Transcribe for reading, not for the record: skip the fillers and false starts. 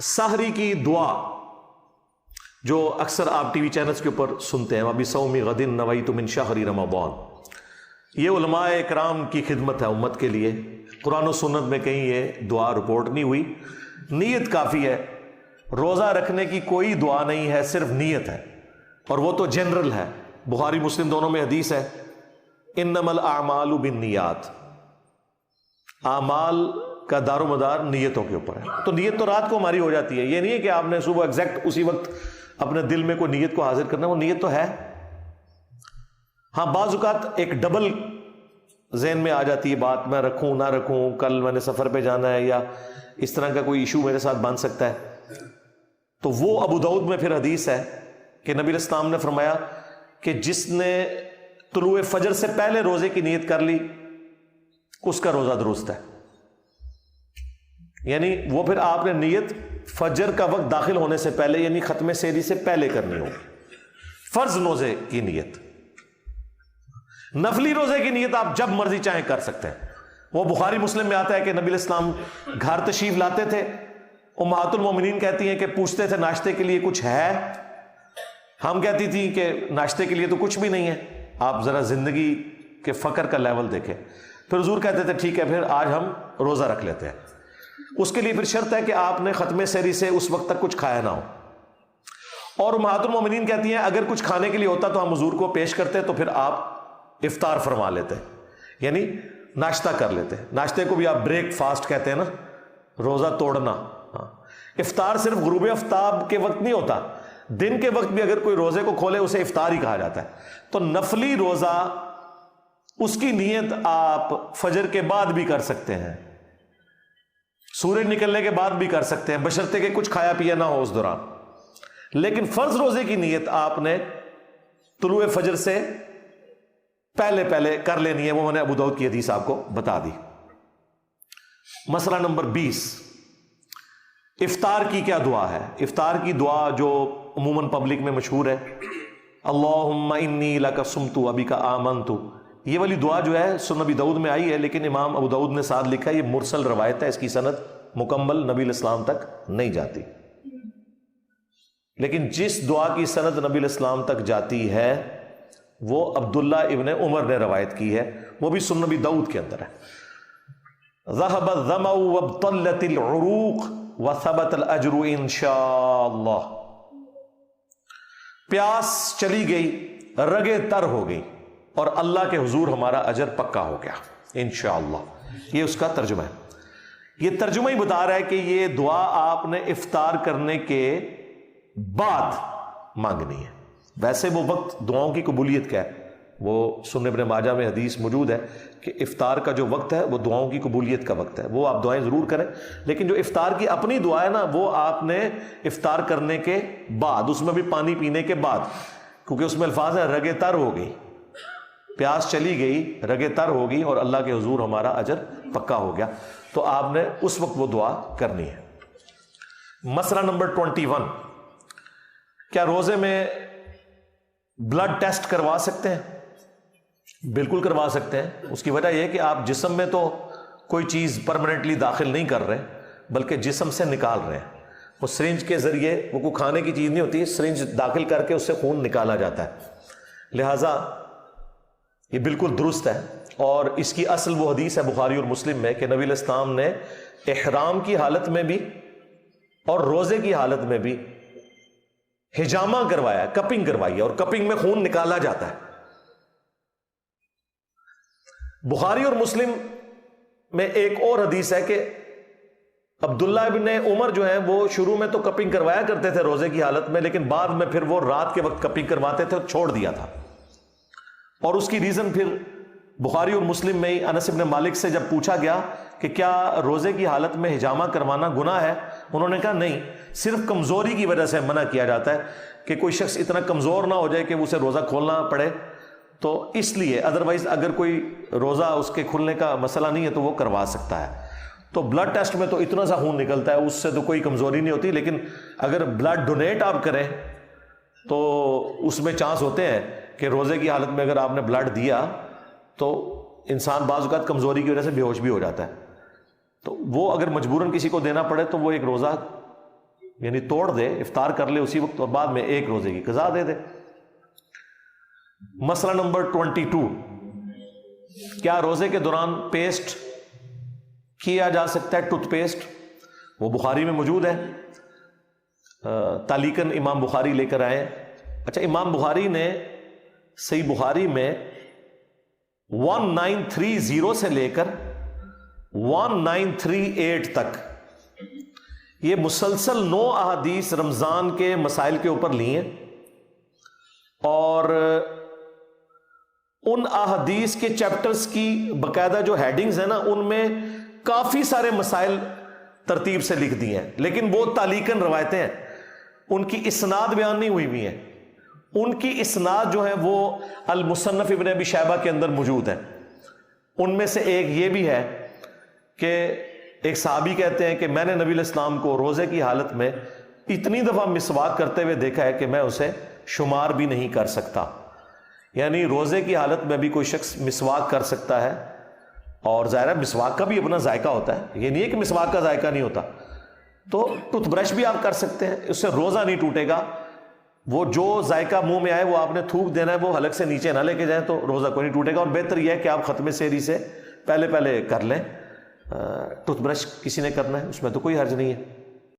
سحری کی دعا جو اکثر آپ ٹی وی چینلز کے اوپر سنتے ہیں، وَبِصَوْمِ غَدٍ نَوَيْتُ مِنْ شَهْرِ رَمَضَانَ، یہ علماء اکرام کی خدمت ہے امت کے لیے۔ قرآن و سنت میں کہیں یہ دعا رپورٹ نہیں ہوئی، نیت کافی ہے۔ روزہ رکھنے کی کوئی دعا نہیں ہے، صرف نیت ہے، اور وہ تو جنرل ہے۔ بخاری مسلم دونوں میں حدیث ہے، انما الاعمال بالنیات، اعمال کا دار و مدار نیتوں کے اوپر ہے۔ تو نیت تو رات کو ہماری ہو جاتی ہے، یہ نہیں ہے کہ آپ نے صبح ایگزیکٹ اسی وقت اپنے دل میں کوئی نیت کو حاضر کرنا، وہ نیت تو ہے۔ ہاں بعض اوقات ایک ڈبل ذہن میں آ جاتی ہے بات، میں رکھوں نہ رکھوں، کل میں نے سفر پہ جانا ہے، یا اس طرح کا کوئی ایشو میرے ساتھ بن سکتا ہے۔ تو وہ ابو داؤد میں پھر حدیث ہے کہ نبی علیہ السلام نے فرمایا کہ جس نے طلوع فجر سے پہلے روزے کی نیت کر لی اس کا روزہ درست ہے۔ یعنی وہ پھر آپ نے نیت فجر کا وقت داخل ہونے سے پہلے، یعنی ختم سحری سے پہلے کرنی ہوگی۔ فرض روزے کی نیت، نفلی روزے کی نیت آپ جب مرضی چاہیں کر سکتے ہیں۔ وہ بخاری مسلم میں آتا ہے کہ نبی علیہ السلام گھر تشریف لاتے تھے، امہات المومنین کہتی ہیں کہ پوچھتے تھے ناشتے کے لیے کچھ ہے؟ ہم کہتی تھی کہ ناشتے کے لیے تو کچھ بھی نہیں ہے۔ آپ ذرا زندگی کے فقر کا لیول دیکھیں۔ پھر حضور کہتے تھے ٹھیک ہے پھر آج ہم روزہ رکھ لیتے ہیں۔ اس کے لیے پھر شرط ہے کہ آپ نے ختم سحری سے اس وقت تک کچھ کھایا نہ ہو۔ اور امہات المومنین کہتی ہیں اگر کچھ کھانے کے لیے ہوتا تو ہم حضور کو پیش کرتے، تو پھر آپ افطار فرما لیتے، یعنی ناشتہ کر لیتے۔ ناشتے کو بھی آپ بریک فاسٹ کہتے ہیں نا، روزہ توڑنا۔ افطار صرف غروب آفتاب کے وقت نہیں ہوتا، دن کے وقت بھی اگر کوئی روزے کو کھولے اسے افطار ہی کہا جاتا ہے۔ تو نفلی روزہ اس کی نیت آپ فجر کے بعد بھی کر سکتے ہیں، سورج نکلنے کے بعد بھی کر سکتے ہیں، بشرطے کہ کچھ کھایا پیا نہ ہو اس دوران۔ لیکن فرض روزے کی نیت آپ نے طلوع فجر سے پہلے کر لینی ہے۔ وہ میں نے ابو داؤد کی حدیث آپ کو بتا دی۔ مسئلہ نمبر 20، افطار کی کیا دعا ہے؟ افطار کی دعا جو عموماً پبلک میں مشہور ہے، اللہم انی لک صمت وبک آمنت، یہ والی دعا جو ہے سنن نبی داؤد میں آئی ہے، لیکن امام ابو داؤد نے ساتھ لکھا ہے یہ مرسل روایت ہے، اس کی سند مکمل نبی علیہ السلام تک نہیں جاتی۔ لیکن جس دعا کی سند نبی علیہ السلام تک جاتی ہے وہ عبداللہ ابن عمر نے روایت کی ہے، وہ بھی سنن نبی داؤد کے اندر ہے۔ ذهب الظمأ وابطلت العروق وثبت الاجر انشاءاللہ، پیاس چلی گئی، رگیں تر ہو گئی، اور اللہ کے حضور ہمارا اجر پکا ہو گیا انشاءاللہ۔ یہ اس کا ترجمہ ہے۔ یہ ترجمہ ہی بتا رہا ہے کہ یہ دعا آپ نے افطار کرنے کے بعد مانگنی ہے۔ ویسے وہ وقت دعاؤں کی قبولیت کا ہے، وہ سنن ابن ماجہ میں حدیث موجود ہے کہ افطار کا جو وقت ہے وہ دعاؤں کی قبولیت کا وقت ہے، وہ آپ دعائیں ضرور کریں۔ لیکن جو افطار کی اپنی دعا ہے نا، وہ آپ نے افطار کرنے کے بعد، اس میں بھی پانی پینے کے بعد، کیونکہ اس میں الفاظ ہیں رگیں تر ہو گئی، پیاس چلی گئی، رگیں تر ہو گئی، اور اللہ کے حضور ہمارا اجر پکا ہو گیا، تو آپ نے اس وقت وہ دعا کرنی ہے۔ مسئلہ نمبر 21، کیا روزے میں بلڈ ٹیسٹ کروا سکتے ہیں؟ بالکل کروا سکتے ہیں۔ اس کی وجہ یہ ہے کہ آپ جسم میں تو کوئی چیز پرماننٹلی داخل نہیں کر رہے، بلکہ جسم سے نکال رہے ہیں۔ وہ سرنج کے ذریعے، وہ کوئی کھانے کی چیز نہیں ہوتی، سرنج داخل کر کے اس سے خون نکالا جاتا ہے، لہٰذا یہ بالکل درست ہے۔ اور اس کی اصل وہ حدیث ہے بخاری اور مسلم میں کہ نبی علیہ السلام نے احرام کی حالت میں بھی اور روزے کی حالت میں بھی حجامہ کروایا، کپنگ کروائی ہے، اور کپنگ میں خون نکالا جاتا ہے۔ بخاری اور مسلم میں ایک اور حدیث ہے کہ عبداللہ ابن عمر جو ہیں وہ شروع میں تو کپنگ کروایا کرتے تھے روزے کی حالت میں، لیکن بعد میں پھر وہ رات کے وقت کپنگ کرواتے تھے، چھوڑ دیا تھا۔ اور اس کی ریزن پھر بخاری اور مسلم میں ہی انس ابن مالک سے جب پوچھا گیا کہ کیا روزے کی حالت میں حجامہ کروانا گناہ ہے، انہوں نے کہا نہیں، صرف کمزوری کی وجہ سے منع کیا جاتا ہے کہ کوئی شخص اتنا کمزور نہ ہو جائے کہ اسے روزہ کھولنا پڑے، تو اس لیے، ادروائز اگر کوئی روزہ اس کے کھلنے کا مسئلہ نہیں ہے تو وہ کروا سکتا ہے۔ تو بلڈ ٹیسٹ میں تو اتنا سا خون نکلتا ہے، اس سے تو کوئی کمزوری نہیں ہوتی، لیکن اگر بلڈ ڈونیٹ آپ کریں تو اس میں چانس ہوتے ہیں کہ روزے کی حالت میں اگر آپ نے بلڈ دیا تو انسان بعض اوقات کمزوری کی وجہ سے بے ہوش بھی ہو جاتا ہے، تو وہ اگر مجبوراً کسی کو دینا پڑے تو وہ ایک روزہ یعنی توڑ دے، افطار کر لے اسی وقت اور بعد میں ایک روزے کی قضا دے دے۔ مسئلہ نمبر 22، کیا روزے کے دوران پیسٹ کیا جا سکتا ہے؟ ٹوتھ پیسٹ، وہ بخاری میں موجود ہے، تعلیقاً امام بخاری لے کر آئے۔ اچھا، امام بخاری نے صحیح بخاری میں 1930 سے لے کر 1938 تک یہ مسلسل 9 احادیث رمضان کے مسائل کے اوپر لی ہیں، اور ان احادیث کے چیپٹرز کی باقاعدہ جو ہیڈنگز ہیں نا، ان میں کافی سارے مسائل ترتیب سے لکھ دی ہیں، لیکن وہ تعلیقاً روایتیں ہیں، ان کی اسناد بیان نہیں ہوئی بھی ہیں۔ ان کی اسناد جو ہے وہ المصنف ابن ابی شیبہ کے اندر موجود ہے۔ ان میں سے ایک یہ بھی ہے کہ ایک صحابی کہتے ہیں کہ میں نے نبی علیہ السلام کو روزے کی حالت میں اتنی دفعہ مسواک کرتے ہوئے دیکھا ہے کہ میں اسے شمار بھی نہیں کر سکتا۔ یعنی روزے کی حالت میں بھی کوئی شخص مسواک کر سکتا ہے، اور ظاہر ہے مسواک کا بھی اپنا ذائقہ ہوتا ہے، یہ نہیں ہے کہ مسواک کا ذائقہ نہیں ہوتا۔ تو ٹوتھ برش بھی آپ کر سکتے ہیں، اس سے روزہ نہیں ٹوٹے گا۔ وہ جو ذائقہ منہ میں آئے وہ آپ نے تھوک دینا ہے، وہ حلق سے نیچے نہ لے کے جائیں تو روزہ کوئی نہیں ٹوٹے گا۔ اور بہتر یہ ہے کہ آپ ختم سحری سے پہلے کر لیں۔ ٹوتھ برش کسی نے کرنا ہے، اس میں تو کوئی حرج نہیں ہے۔